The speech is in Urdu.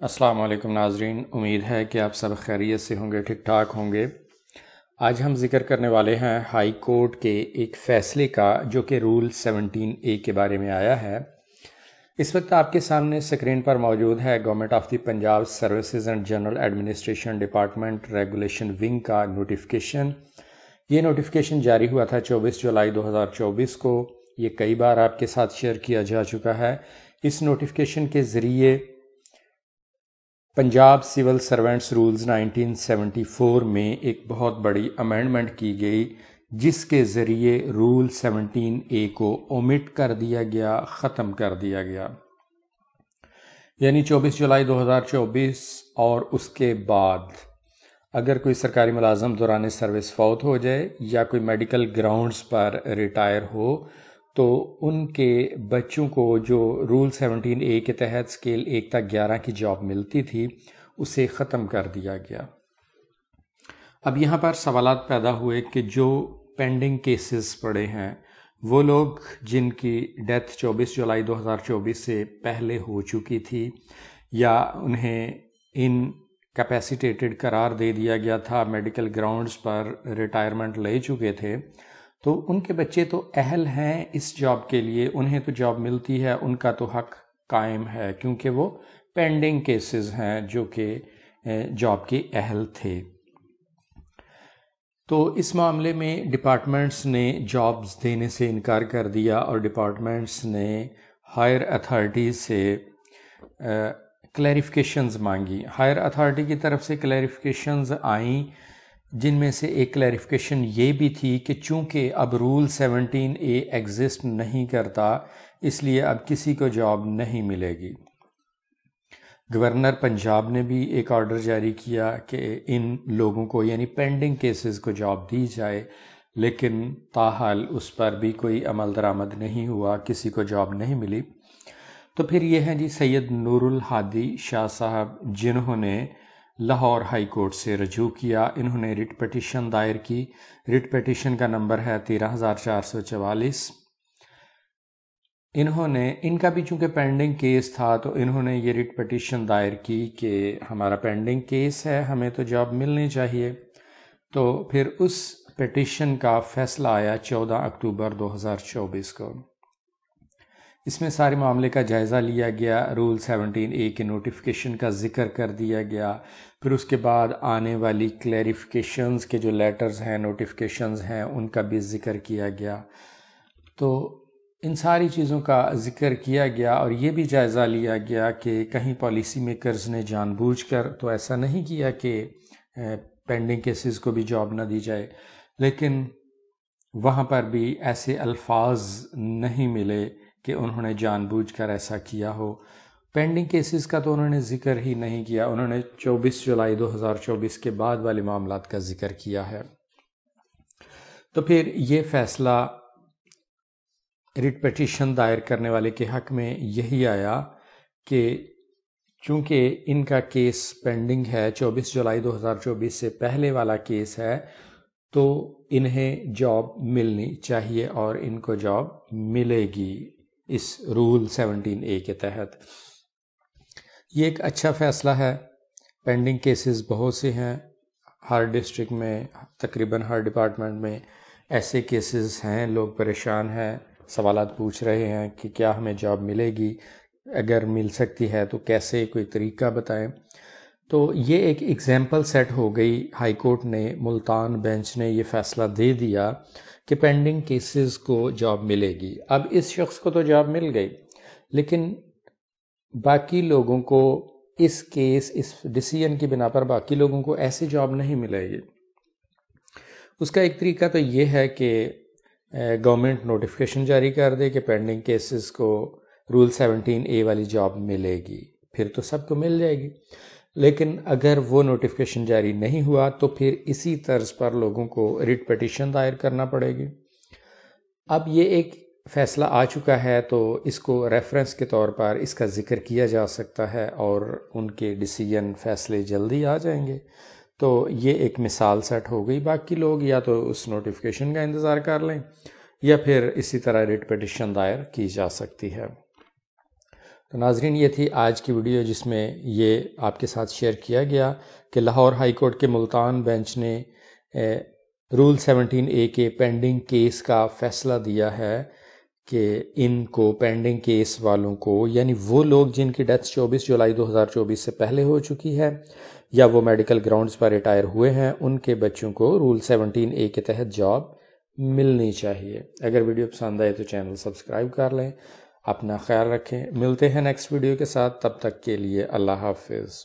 السلام علیکم ناظرین، امید ہے کہ آپ سب خیریت سے ہوں گے، ٹھیک ٹھاک ہوں گے۔ آج ہم ذکر کرنے والے ہیں ہائی کورٹ کے ایک فیصلے کا جو کہ رول 17A کے بارے میں آیا ہے۔ اس وقت آپ کے سامنے سکرین پر موجود ہے government of the Punjab services and general administration department regulation wing کا نوٹیفیکیشن۔ یہ نوٹیفیکیشن جاری ہوا تھا 24 جولائی 2024 کو۔ یہ کئی بار آپ کے ساتھ شیئر کیا جا چکا ہے۔ اس نوٹیفیکیشن کے ذریعے پنجاب سول سروینٹس رولز 1974 میں ایک بہت بڑی امینڈمنٹ کی گئی، جس کے ذریعے رول 17A کو اومٹ کر دیا گیا، ختم کر دیا گیا۔ یعنی 24 جولائی 2024 اور اس کے بعد اگر کوئی سرکاری ملازم دوران سروس فوت ہو جائے یا کوئی میڈیکل گراؤنڈز پر ریٹائر ہو تو ان کے بچوں کو جو رول 17A کے تحت سکیل 1 تا 11 کی جاب ملتی تھی اسے ختم کر دیا گیا۔ اب یہاں پر سوالات پیدا ہوئے کہ جو پینڈنگ کیسز پڑے ہیں، وہ لوگ جن کی ڈیتھ 24 جولائی 2024 سے پہلے ہو چکی تھی یا انہیں ان کیپیسیٹیٹڈ قرار دے دیا گیا تھا، میڈیکل گراؤنڈز پر ریٹائرمنٹ لے چکے تھے، تو ان کے بچے تو اہل ہیں اس جاب کے لیے، انہیں تو جاب ملتی ہے، ان کا تو حق قائم ہے کیونکہ وہ پینڈنگ کیسز ہیں جو کہ جاب کے اہل تھے۔ تو اس معاملے میں ڈپارٹمنٹس نے جابز دینے سے انکار کر دیا اور ڈپارٹمنٹس نے ہائر اتھارٹیز سے کلیریفیکیشنز مانگی۔ ہائر اتھارٹی کی طرف سے کلیریفیکیشنز آئیں، جن میں سے ایک کلیریفیکیشن یہ بھی تھی کہ چونکہ اب رول 17A ایگزسٹ نہیں کرتا، اس لیے اب کسی کو جاب نہیں ملے گی۔ گورنر پنجاب نے بھی ایک آرڈر جاری کیا کہ ان لوگوں کو یعنی پینڈنگ کیسز کو جاب دی جائے، لیکن تاحال اس پر بھی کوئی عمل درآمد نہیں ہوا، کسی کو جاب نہیں ملی۔ تو پھر یہ ہیں جی سید نور الہادی شاہ صاحب، جنہوں نے لاہور ہائی کورٹ سے رجوع کیا۔ انہوں نے ریٹ پٹیشن دائر کی۔ ریٹ پٹیشن کا نمبر ہے 13444۔ ان کا بھی چونکہ پینڈنگ کیس تھا تو انہوں نے یہ ریٹ پٹیشن دائر کی کہ ہمارا پینڈنگ کیس ہے، ہمیں تو جاب ملنی چاہیے۔ تو پھر اس پٹیشن کا فیصلہ آیا 14 اکتوبر 2024 کو۔ اس میں سارے معاملے کا جائزہ لیا گیا، رول 17A کے نوٹیفیکیشن کا ذکر کر دیا گیا، پھر اس کے بعد آنے والی کلیریفیکیشنز کے جو لیٹرز ہیں، نوٹیفیکیشنز ہیں، ان کا بھی ذکر کیا گیا۔ تو ان ساری چیزوں کا ذکر کیا گیا اور یہ بھی جائزہ لیا گیا کہ کہیں پالیسی میکرز نے جان بوجھ کر تو ایسا نہیں کیا کہ پینڈنگ کیسز کو بھی جاب نہ دی جائے، لیکن وہاں پر بھی ایسے الفاظ نہیں ملے کہ انہوں نے جان بوجھ کر ایسا کیا ہو۔ پینڈنگ کیسز کا تو انہوں نے ذکر ہی نہیں کیا، انہوں نے 24 جولائی 2024 کے بعد والے معاملات کا ذکر کیا ہے۔ تو پھر یہ فیصلہ ریٹ پٹیشن دائر کرنے والے کے حق میں یہی آیا کہ چونکہ ان کا کیس پینڈنگ ہے، 24 جولائی 2024 سے پہلے والا کیس ہے، تو انہیں جاب ملنی چاہیے اور ان کو جاب ملے گی اس رول 17A کے تحت۔ یہ ایک اچھا فیصلہ ہے۔ پینڈنگ کیسز بہت سے ہیں، ہر ڈسٹرکٹ میں تقریباً ہر ڈپارٹمنٹ میں ایسے کیسز ہیں، لوگ پریشان ہیں، سوالات پوچھ رہے ہیں کہ کیا ہمیں جاب ملے گی، اگر مل سکتی ہے تو کیسے، کوئی طریقہ بتائیں۔ تو یہ ایک ایگزامپل سیٹ ہو گئی، ہائی کورٹ نے، ملتان بینچ نے یہ فیصلہ دے دیا کہ پینڈنگ کیسز کو جاب ملے گی۔ اب اس شخص کو تو جاب مل گئی، لیکن باقی لوگوں کو اس ڈیسیژن کی بنا پر باقی لوگوں کو ایسی جاب نہیں ملے گی۔ اس کا ایک طریقہ تو یہ ہے کہ گورنمنٹ نوٹیفیکیشن جاری کر دے کہ پینڈنگ کیسز کو رول 17A والی جاب ملے گی، پھر تو سب کو مل جائے گی۔ لیکن اگر وہ نوٹیفیکیشن جاری نہیں ہوا تو پھر اسی طرز پر لوگوں کو ریٹ پٹیشن دائر کرنا پڑے گی۔ اب یہ ایک فیصلہ آ چکا ہے تو اس کو ریفرنس کے طور پر اس کا ذکر کیا جا سکتا ہے اور ان کے ڈیسیژن فیصلے جلدی آ جائیں گے۔ تو یہ ایک مثال سیٹ ہو گئی، باقی لوگ یا تو اس نوٹیفیکیشن کا انتظار کر لیں یا پھر اسی طرح ریٹ پٹیشن دائر کی جا سکتی ہے۔ تو ناظرین یہ تھی آج کی ویڈیو جس میں یہ آپ کے ساتھ شیئر کیا گیا کہ لاہور ہائی کورٹ کے ملتان بینچ نے رول 17A کے پینڈنگ کیس کا فیصلہ دیا ہے کہ ان کو پینڈنگ کیس والوں کو، یعنی وہ لوگ جن کی ڈیتھ 24 جولائی 2024 سے پہلے ہو چکی ہے یا وہ میڈیکل گراؤنڈز پر ریٹائر ہوئے ہیں، ان کے بچوں کو رول 17A کے تحت جاب ملنی چاہیے۔ اگر ویڈیو پسند آئے تو چینل سبسکرائب کر لیں، اپنا خیال رکھیں، ملتے ہیں نیکسٹ ویڈیو کے ساتھ، تب تک کے لیے اللہ حافظ۔